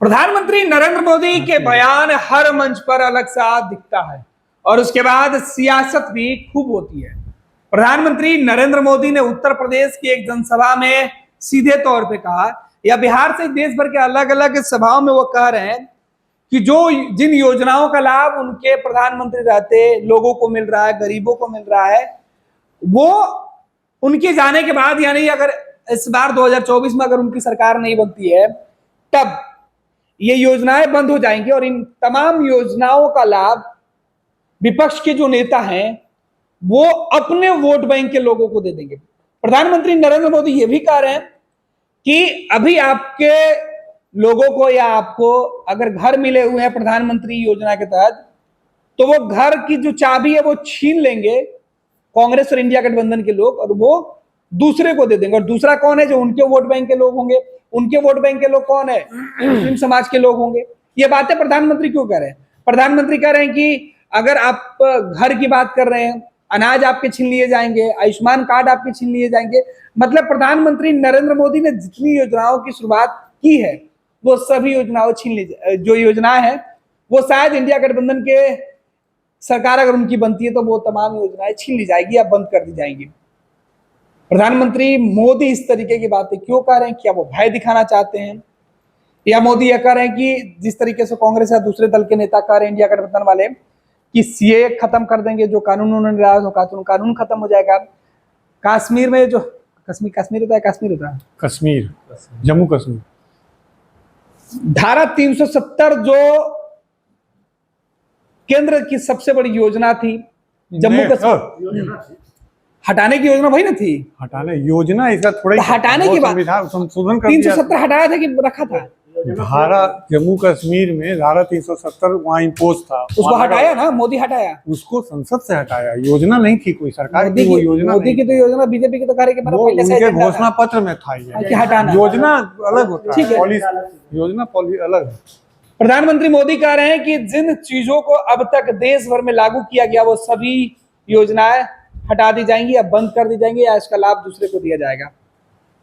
प्रधानमंत्री नरेंद्र मोदी के बयान हर मंच पर अलग सा दिखता है और उसके बाद सियासत भी खूब होती है। प्रधानमंत्री नरेंद्र मोदी ने उत्तर प्रदेश की एक जनसभा में सीधे तौर पे कहा, या बिहार से देश भर के अलग अलग सभाओं में वो कह रहे हैं कि जो जिन योजनाओं का लाभ उनके प्रधानमंत्री रहते लोगों को मिल रहा है, गरीबों को मिल रहा है, वो उनके जाने के बाद, यानी अगर इस बार 2024 में अगर उनकी सरकार नहीं बनती है तब ये योजनाएं बंद हो जाएंगी और इन तमाम योजनाओं का लाभ विपक्ष के जो नेता हैं वो अपने वोट बैंक के लोगों को दे देंगे। प्रधानमंत्री नरेंद्र मोदी ये भी कह रहे हैं कि अभी आपके लोगों को या आपको अगर घर मिले हुए हैं प्रधानमंत्री योजना के तहत, तो वो घर की जो चाबी है वो छीन लेंगे कांग्रेस और इंडिया गठबंधन के लोग और वो दूसरे को दे देंगे। और दूसरा कौन है? जो उनके वोट बैंक के लोग होंगे। उनके वोट बैंक के लोग कौन है? मुस्लिम समाज के लोग होंगे। ये बातें प्रधानमंत्री क्यों कह रहे हैं? प्रधानमंत्री कह रहे हैं कि अगर आप घर की बात कर रहे हैं, अनाज आपके छीन लिए जाएंगे, आयुष्मान कार्ड आपके छीन लिए जाएंगे। मतलब प्रधानमंत्री नरेंद्र मोदी ने जितनी योजनाओं की शुरुआत की है वो सभी योजनाओं छीन ली। जो योजनाएं हैं वो शायद इंडिया गठबंधन के सरकार अगर उनकी बनती है तो वो तमाम योजनाएं छीन ली जाएगी या बंद कर दी जाएंगी। प्रधानमंत्री मोदी इस तरीके की बातें क्यों कर रहे हैं? क्या वो भय दिखाना चाहते हैं, या मोदी यह कह रहे हैं कि जिस तरीके से कांग्रेस या दूसरे दल के नेता कह रहे हैं इंडिया गठबंधन वाले कि सीए खत्म कर देंगे, जो कानून उन्होंने लाया तो कानून खत्म हो जाएगा। कश्मीर में जो कश्मीर होता है कश्मीर जम्मू कश्मीर धारा 370 जो केंद्र की सबसे बड़ी योजना थी, जम्मू कश्मीर हटाने की योजना वही ना थी? हटाने योजना इसका थोड़ा हटाने की बात, संशोधन कर 370 हटाया था कि रखा था? धारा जम्मू कश्मीर में धारा 370 वहाँ इम्पोज था, उसको हटाया ना, मोदी हटाया उसको, संसद से हटाया। योजना नहीं थी कोई सरकार की, वो योजना मोदी की तो योजना बीजेपी की तो कार्य के पहले से घोषणा पत्र में था ये हटाना। योजना अलग होता है, योजना अलग है। प्रधानमंत्री मोदी कह रहे हैं कि जिन चीजों को अब तक देश भर में लागू किया गया वो सभी योजनाएं हटा दी जाएंगी या बंद कर दी जाएंगी या इसका लाभ दूसरे को दिया जाएगा।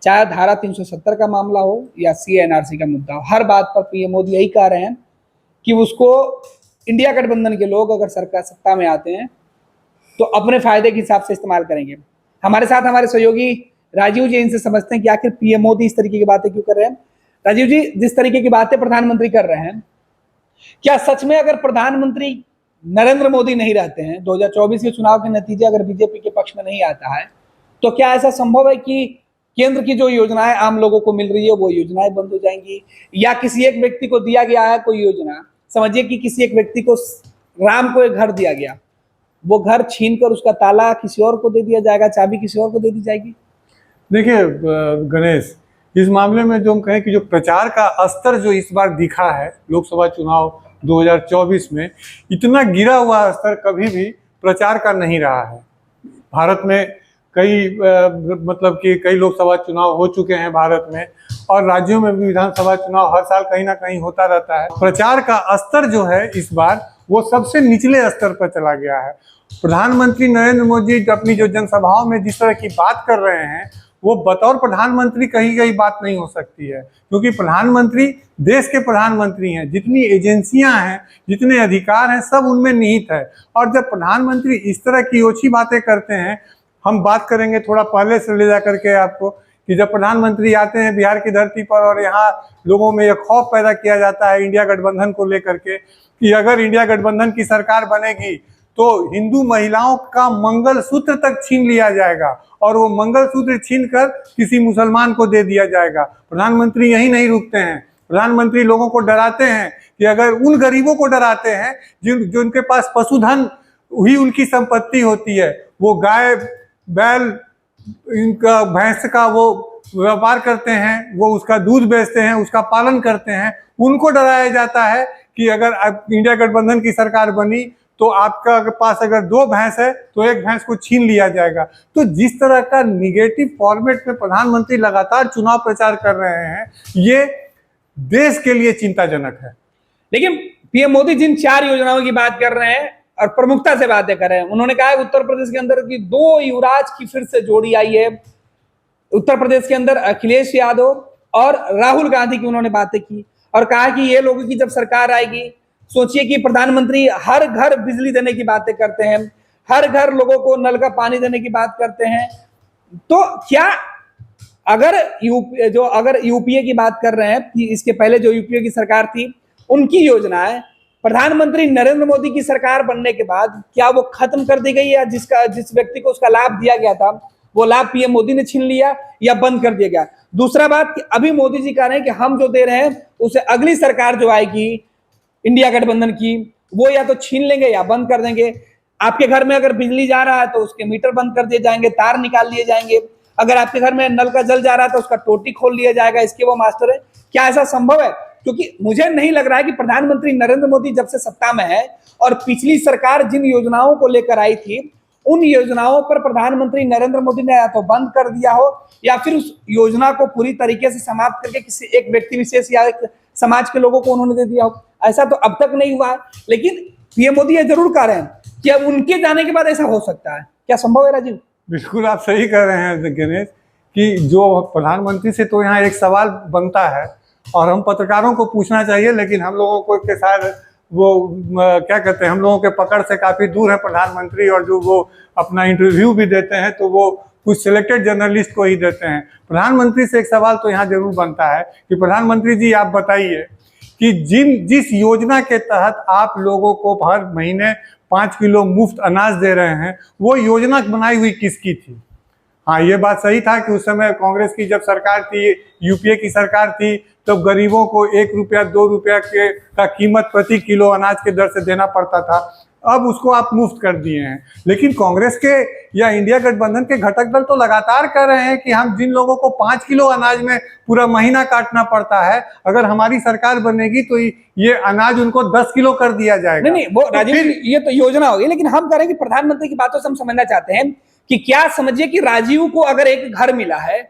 चाहे धारा 370 का मामला हो या सीएनआरसी का मुद्दा हो, हर बात पर पीएम मोदी यही कह रहे हैं कि उसको इंडिया गठबंधन के लोग अगर सरकार सत्ता में आते हैं तो अपने फायदे के हिसाब से इस्तेमाल करेंगे। हमारे साथ हमारे सहयोगी राजीव जी इनसे समझते हैं कि आखिर पीएम मोदी इस तरीके की बातें क्यों कर रहे हैं। राजीव जी, जिस तरीके की बातें प्रधानमंत्री कर रहे हैं, क्या सच में अगर प्रधानमंत्री नरेंद्र मोदी नहीं रहते हैं, 2024 के चुनाव के नतीजे अगर बीजेपी के पक्ष में नहीं आता है, तो क्या ऐसा संभव है कि केंद्र की जो योजनाएं आम लोगों को मिल रही है वो योजनाएं बंद हो जाएंगी, या किसी एक व्यक्ति को दिया गया है कोई योजना, समझिए कि किसी एक व्यक्ति को राम को एक घर दिया गया, वो घर छीन कर उसका ताला किसी और को दे दिया जाएगा, चाबी किसी और को दे दी जाएगी? देखिए गणेश, इस मामले में जो हम कहें कि जो प्रचार का स्तर जो इस बार दिखा है लोकसभा चुनाव 2024 में, इतना गिरा हुआ स्तर कभी भी प्रचार का नहीं रहा है। भारत में मतलब कि कई लोकसभा चुनाव हो चुके हैं भारत में, और राज्यों में भी विधानसभा चुनाव हर साल कहीं ना कहीं होता रहता है। प्रचार का स्तर जो है इस बार वो सबसे निचले स्तर पर चला गया है। प्रधानमंत्री नरेंद्र मोदी अपनी जो जनसभाओं में जिस तरह की बात कर रहे हैं वो बतौर प्रधानमंत्री कही गई बात नहीं हो सकती है, क्योंकि प्रधानमंत्री देश के प्रधानमंत्री हैं। जितनी एजेंसियां हैं, जितने अधिकार हैं, सब उनमें निहित है। और जब प्रधानमंत्री इस तरह की ओछी बातें करते हैं, हम बात करेंगे थोड़ा पहले से ले जा करके आपको, कि जब प्रधानमंत्री आते हैं बिहार की धरती पर और यहाँ लोगों में यह खौफ पैदा किया जाता है इंडिया गठबंधन को लेकर के कि अगर इंडिया गठबंधन की सरकार बनेगी तो हिंदू महिलाओं का मंगलसूत्र तक छीन लिया जाएगा और वो मंगलसूत्र छीनकर किसी मुसलमान को दे दिया जाएगा। प्रधानमंत्री यही नहीं रुकते हैं। प्रधानमंत्री लोगों को डराते हैं कि अगर उन गरीबों को डराते हैं जो उनके पास पशुधन ही उनकी संपत्ति होती है, वो गाय बैल इनका भैंस का वो व्यापार करते हैं, वो उसका दूध बेचते हैं, उसका पालन करते हैं, उनको डराया जाता है कि अगर इंडिया गठबंधन की सरकार बनी तो आपका पास अगर 2 भैंस है तो 1 भैंस को छीन लिया जाएगा। तो जिस तरह का निगेटिव फॉर्मेट में प्रधानमंत्री लगातार चुनाव प्रचार कर रहे हैं, ये देश के लिए चिंताजनक है। लेकिन पीएम मोदी जिन 4 योजनाओं की बात कर रहे हैं और प्रमुखता से बातें कर रहे हैं, उन्होंने कहा है उत्तर प्रदेश के अंदर की 2 युवराज की फिर से जोड़ी आई है। उत्तर प्रदेश के अंदर अखिलेश यादव और राहुल गांधी की उन्होंने बातें की, और कहा कि ये लोगों की जब सरकार आएगी, सोचिए कि प्रधानमंत्री हर घर बिजली देने की बातें करते हैं, हर घर लोगों को नल का पानी देने की बात करते हैं। तो क्या अगर अगर यूपीए की बात कर रहे हैं कि इसके पहले जो यूपीए की सरकार थी, उनकी योजनाएं प्रधानमंत्री नरेंद्र मोदी की सरकार बनने के बाद क्या वो खत्म कर दी गई, या जिस व्यक्ति को उसका लाभ दिया गया था वो लाभ पीएम मोदी ने छीन लिया या बंद कर दिया गया? दूसरा बात कि अभी मोदी जी कह रहे हैं कि हम जो दे रहे हैं उसे अगली सरकार जो आएगी इंडिया गठबंधन की, वो या तो छीन लेंगे या बंद कर देंगे। आपके घर में अगर बिजली जा रहा है तो उसके मीटर बंद कर दिए जाएंगे, तार निकाल लिए जाएंगे। अगर आपके घर में नल का जल जा रहा है तो उसका टोटी खोल लिया जाएगा, इसके वो मास्टर है। क्या ऐसा संभव है? क्योंकि मुझे नहीं लग रहा है कि प्रधानमंत्री नरेंद्र मोदी जब से सत्ता में है और पिछली सरकार जिन योजनाओं को लेकर आई थी, उन योजनाओं पर प्रधानमंत्री नरेंद्र मोदी ने या तो बंद कर दिया हो या फिर उस योजना को पूरी तरीके से समाप्त करके किसी एक व्यक्ति विशेष या एक समाज के लोगों को उन्होंने दे दिया हो। ऐसा तो अब तक नहीं हुआ है, लेकिन पीएम मोदी ये जरूर कह रहे हैं कि अब उनके जाने के बाद ऐसा हो सकता है। क्या संभव है राजीव? बिल्कुल आप सही कह रहे हैं गणेश, कि जो प्रधानमंत्री से तो यहाँ एक सवाल बनता है और हम पत्रकारों को पूछना चाहिए, लेकिन हम लोगों को के साथ वो क्या कहते हैं, हम लोगों के पकड़ से काफ़ी दूर है प्रधानमंत्री, और जो वो अपना इंटरव्यू भी देते हैं तो वो कुछ सिलेक्टेड जर्नलिस्ट को ही देते हैं। प्रधानमंत्री से एक सवाल तो यहाँ जरूर बनता है कि प्रधानमंत्री जी आप बताइए कि जिस योजना के तहत आप लोगों को हर महीने 5 किलो मुफ्त अनाज दे रहे हैं, वो योजना बनाई हुई किसकी थी? हाँ, ये बात सही था कि उस समय कांग्रेस की जब सरकार थी, यूपीए की सरकार थी, तब गरीबों को 1 रुपया 2 रुपया के का कीमत प्रति किलो अनाज के दर से देना पड़ता था। अब उसको आप मुफ्त कर दिए हैं। लेकिन कांग्रेस के या इंडिया गठबंधन के घटक दल तो लगातार कह रहे हैं कि हम जिन लोगों को 5 किलो अनाज में पूरा महीना काटना पड़ता है, अगर हमारी सरकार बनेगी तो ये अनाज उनको 10 किलो कर दिया जाएगा। नहीं, वो राजीव ये तो योजना होगी, लेकिन हम कह रहे हैं कि प्रधानमंत्री की बातों से हम समझना चाहते हैं कि क्या समझिए कि राजीव को अगर एक घर मिला है,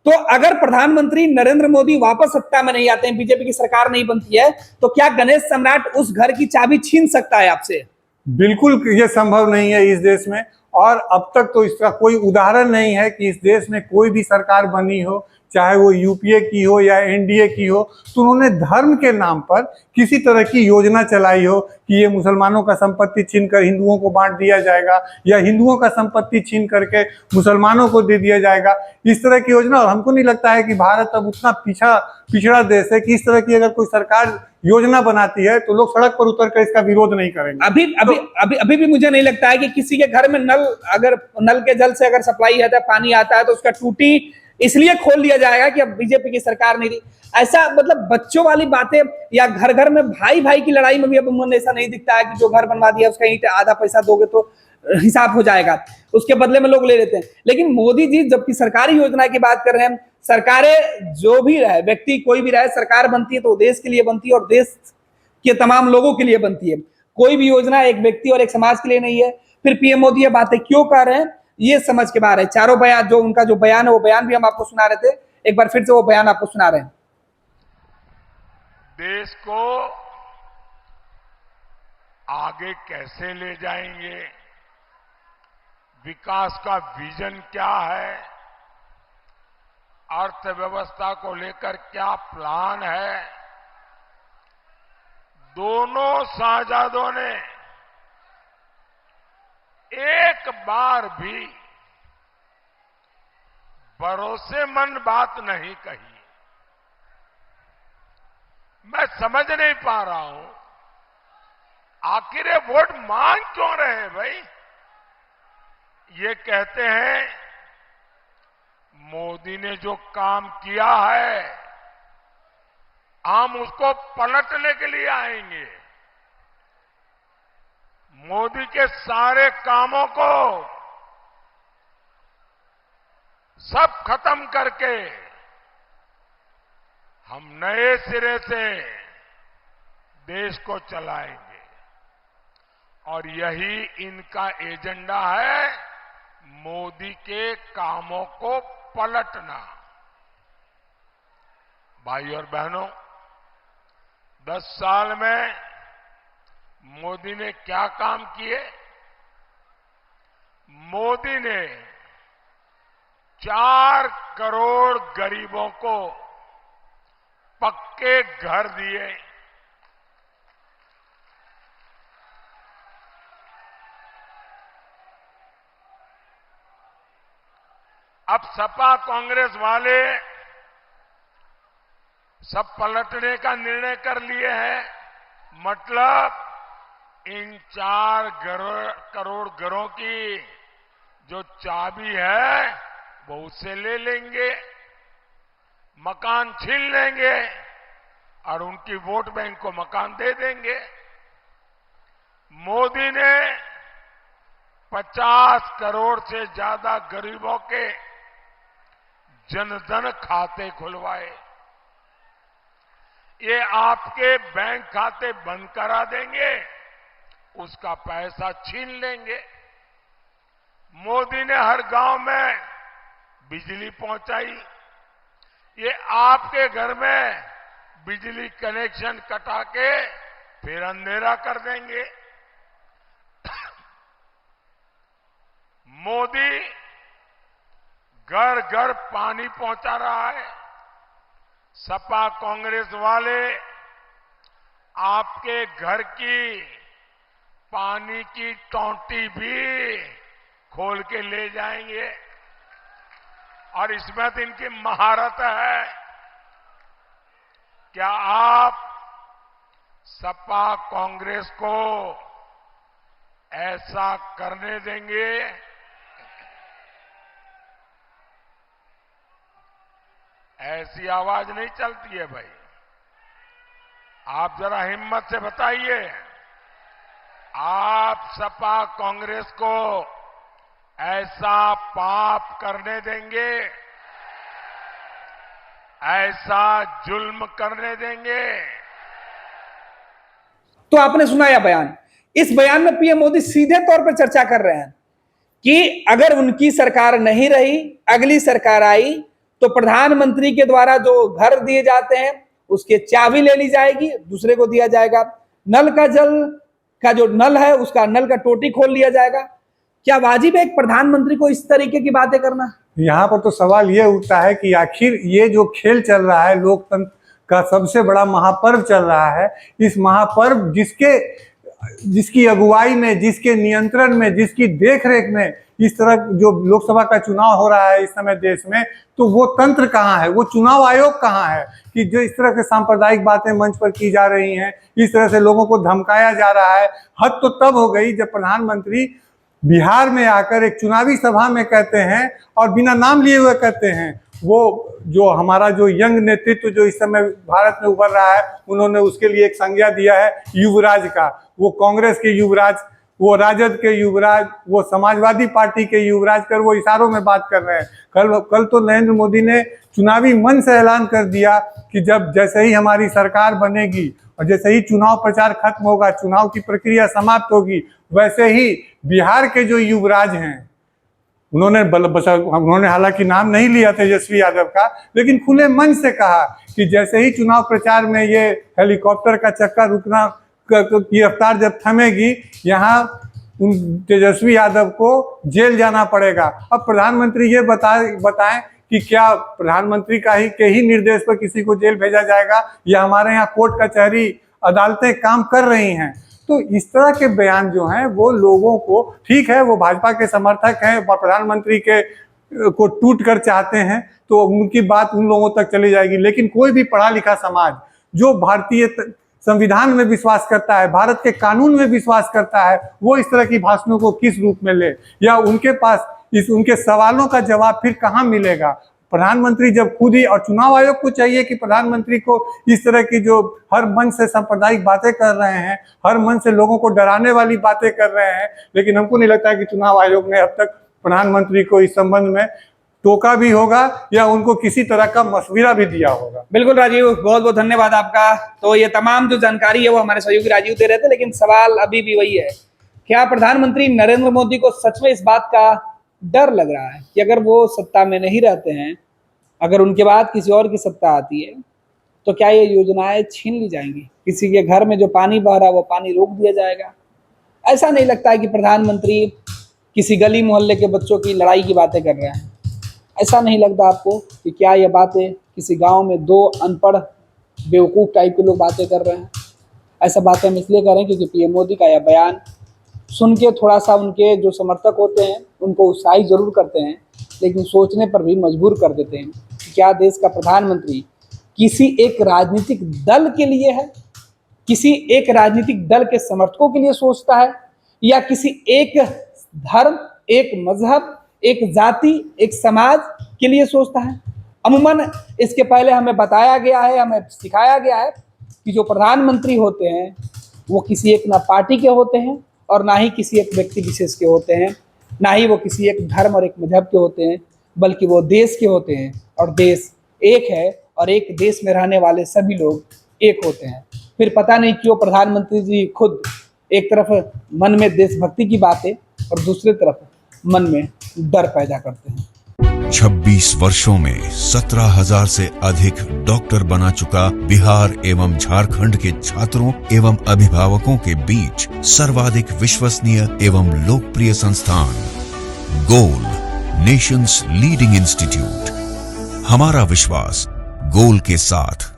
तो अगर प्रधानमंत्री नरेंद्र मोदी वापस सत्ता में नहीं आते हैं, बीजेपी की सरकार नहीं बनती है, तो क्या गणेश सम्राट उस घर की चाबी छीन सकता है आपसे? बिल्कुल ये संभव नहीं है इस देश में, और अब तक तो इसका कोई उदाहरण नहीं है कि इस देश में कोई भी सरकार बनी हो, चाहे वो यूपीए की हो या एनडीए की हो, तो उन्होंने धर्म के नाम पर किसी तरह की योजना चलाई हो कि ये मुसलमानों का संपत्ति छीन कर हिंदुओं को बांट दिया जाएगा या हिंदुओं का संपत्ति छीन करके मुसलमानों को दे दिया जाएगा, इस तरह की योजना। और हमको नहीं लगता है कि भारत अब उतना पिछड़ा देश है कि इस तरह की अगर कोई सरकार योजना बनाती है तो लोग सड़क पर उतर कर इसका विरोध नहीं करेंगे। अभी भी मुझे नहीं लगता है कि किसी के घर में नल के जल से अगर सप्लाई आता है, पानी आता है, तो उसका टूटी इसलिए खोल दिया जाएगा कि अब बीजेपी की सरकार नहीं रही। ऐसा मतलब बच्चों वाली बातें, या घर घर में भाई भाई की लड़ाई में भी अब मन ऐसा नहीं दिखता है कि जो घर बनवा दिया उसका ईंट आधा पैसा दोगे तो हिसाब हो जाएगा, उसके बदले में लोग ले लेते हैं। लेकिन मोदी जी जबकि सरकारी योजना की बात कर रहे हैं, सरकारें जो भी रहे, व्यक्ति कोई भी रहे, सरकार बनती है तो देश के लिए बनती है और देश के तमाम लोगों के लिए बनती है। कोई भी योजना एक व्यक्ति और एक समाज के लिए नहीं है। फिर पीएम मोदी ये बातें क्यों कर रहे हैं, ये समझ के बाहर है। चारों बयान, जो उनका जो बयान है वो बयान भी हम आपको सुना रहे थे, एक बार फिर से वो बयान आपको सुना रहे हैं। देश को आगे कैसे ले जाएंगे, विकास का विजन क्या है, अर्थव्यवस्था को लेकर क्या प्लान है, दोनों साझादों ने एक बार भी भरोसेमंद बात नहीं कही। मैं समझ नहीं पा रहा हूं आखिर ये वोट मांग क्यों रहे हैं भाई। ये कहते हैं मोदी ने जो काम किया है हम उसको पलटने के लिए आएंगे, मोदी के सारे कामों को सब खत्म करके हम नए सिरे से देश को चलाएंगे। और यही इनका एजेंडा है, मोदी के कामों को पलटना। भाई और बहनों, 10 साल में मोदी ने क्या काम किए? मोदी ने 4 करोड़ गरीबों को पक्के घर दिए। अब सपा कांग्रेस वाले सब पलटने का निर्णय कर लिए हैं। मतलब इन 4 करोड़ घरों की जो चाबी है वो उससे ले लेंगे, मकान छीन लेंगे और उनकी वोट बैंक को मकान दे देंगे। मोदी ने 50 करोड़ से ज्यादा गरीबों के जनधन खाते खुलवाए। ये आपके बैंक खाते बंद करा देंगे, उसका पैसा छीन लेंगे। मोदी ने हर गांव में बिजली पहुंचाई। ये आपके घर में बिजली कनेक्शन कटा के फिर अंधेरा कर देंगे। मोदी घर घर पानी पहुंचा रहा है। सपा कांग्रेस वाले आपके घर की पानी की टोंटी भी खोल के ले जाएंगे और इसमें तो इनकी महारत है। क्या आप सपा कांग्रेस को ऐसा करने देंगे? ऐसी आवाज नहीं चलती है भाई। आप जरा हिम्मत से बताइए, आप सपा कांग्रेस को ऐसा पाप करने देंगे? ऐसा जुल्म करने देंगे? तो आपने सुना यह बयान। इस बयान में पीएम मोदी सीधे तौर पर चर्चा कर रहे हैं कि अगर उनकी सरकार नहीं रही, अगली सरकार आई तो प्रधानमंत्री के द्वारा जो घर दिए जाते हैं उसके चाबी ले ली जाएगी, दूसरे को दिया जाएगा। नल का जल का जो नल है उसका नल का टोटी खोल लिया जाएगा। क्या वाजिब है एक प्रधानमंत्री को इस तरीके की बातें करना? यहाँ पर तो सवाल ये उठता है कि आखिर ये जो खेल चल रहा है, लोकतंत्र का सबसे बड़ा महापर्व चल रहा है, इस महापर्व जिसकी अगुवाई में, जिसके नियंत्रण में, जिसकी देखरेख में इस तरह जो लोकसभा का चुनाव हो रहा है इस समय देश में, तो वो तंत्र कहाँ है, वो चुनाव आयोग कहाँ है कि जो इस तरह के सांप्रदायिक बातें मंच पर की जा रही हैं, इस तरह से लोगों को धमकाया जा रहा है। हद तो तब हो गई जब प्रधानमंत्री बिहार में आकर एक चुनावी सभा में कहते हैं और बिना नाम लिए हुए कहते हैं, वो जो हमारा जो यंग नेतृत्व जो इस समय भारत में उभर रहा है, उन्होंने उसके लिए एक संज्ञा दिया है युवराज का। वो कांग्रेस के युवराज, वो राजद के युवराज, वो समाजवादी पार्टी के युवराज कर वो इशारों में बात कर रहे हैं। कल तो नरेंद्र मोदी ने चुनावी मन से ऐलान कर दिया कि जब जैसे ही हमारी सरकार बनेगी और जैसे ही चुनाव प्रचार खत्म होगा, चुनाव की प्रक्रिया समाप्त होगी, वैसे ही बिहार के जो युवराज हैं, उन्होंने हालांकि नाम नहीं लिया तेजस्वी यादव का, लेकिन खुले मन से कहा कि जैसे ही चुनाव प्रचार में ये हेलीकॉप्टर का चक्का रुकना की रफ्तार जब थमेगी, यहाँ उन तेजस्वी यादव को जेल जाना पड़ेगा। अब प्रधानमंत्री ये बताएं कि क्या प्रधानमंत्री के ही निर्देश पर किसी को जेल भेजा जाएगा या हमारे यहाँ कोर्ट कचहरी अदालतें काम कर रही हैं? तो इस तरह के बयान जो हैं वो लोगों को, ठीक है वो भाजपा के समर्थक हैं और प्रधानमंत्री को टूट कर चाहते हैं तो उनकी बात उन लोगों तक चली जाएगी, लेकिन कोई भी पढ़ा लिखा समाज जो भारतीय संविधान में विश्वास करता है, भारत के कानून में विश्वास करता है, वो इस तरह की भाषणों को किस रूप में ले, या उनके पास उनके सवालों का जवाब फिर कहाँ मिलेगा? प्रधानमंत्री जब खुद ही, और चुनाव आयोग को चाहिए कि प्रधानमंत्री को इस तरह की जो हर मन से सांप्रदायिक बातें कर रहे हैं, हर मन से लोगों को डराने वाली बातें कर रहे हैं, लेकिन हमको नहीं लगता कि चुनाव आयोग ने अब तक प्रधानमंत्री को इस संबंध में टोका भी होगा या उनको किसी तरह का मशविरा भी दिया होगा। बिल्कुल राजीव, बहुत बहुत धन्यवाद आपका। तो ये तमाम जो जानकारी है वो हमारे सहयोगी राजीव दे रहे थे, लेकिन सवाल अभी भी वही है, क्या प्रधानमंत्री नरेंद्र मोदी को सच में इस बात का डर लग रहा है कि अगर वो सत्ता में नहीं रहते हैं, अगर उनके बाद किसी और की सत्ता आती है तो क्या ये योजनाएं छीन ली जाएंगी? किसी के घर में जो पानी बह रहा है वो पानी रोक दिया जाएगा? ऐसा नहीं लगता है कि प्रधानमंत्री किसी गली मोहल्ले के बच्चों की लड़ाई की बातें कर रहे हैं? ऐसा नहीं लगता आपको कि क्या ये बातें किसी गांव में 2 अनपढ़ बेवकूफ़ टाइप के लोग बातें कर रहे हैं। ऐसा बातें हम इसलिए कर रहे हैं क्योंकि पीएम मोदी का यह बयान सुन के थोड़ा सा उनके जो समर्थक होते हैं उनको उत्साहित जरूर करते हैं, लेकिन सोचने पर भी मजबूर कर देते हैं कि क्या देश का प्रधानमंत्री किसी एक राजनीतिक दल के लिए है, किसी एक राजनीतिक दल के समर्थकों के लिए सोचता है, या किसी एक धर्म, एक मजहब, एक जाति, एक समाज के लिए सोचता है। अमूमन इसके पहले हमें बताया गया है, हमें सिखाया गया है कि जो प्रधानमंत्री होते हैं वो किसी एक ना पार्टी के होते हैं और ना ही किसी एक व्यक्ति विशेष के होते हैं, ना ही वो किसी एक धर्म और एक मजहब के होते हैं, बल्कि वो देश के होते हैं। और देश एक है और एक देश में रहने वाले सभी लोग एक होते हैं। फिर पता नहीं क्यों प्रधानमंत्री जी खुद एक तरफ मन में देशभक्ति की बातें और दूसरी तरफ मन में डर पैदा करते हैं। 26 वर्षों में 17,000 से अधिक डॉक्टर बना चुका बिहार एवं झारखंड के छात्रों एवं अभिभावकों के बीच सर्वाधिक विश्वसनीय एवं लोकप्रिय संस्थान गोल, नेशंस लीडिंग इंस्टीट्यूट। हमारा विश्वास गोल के साथ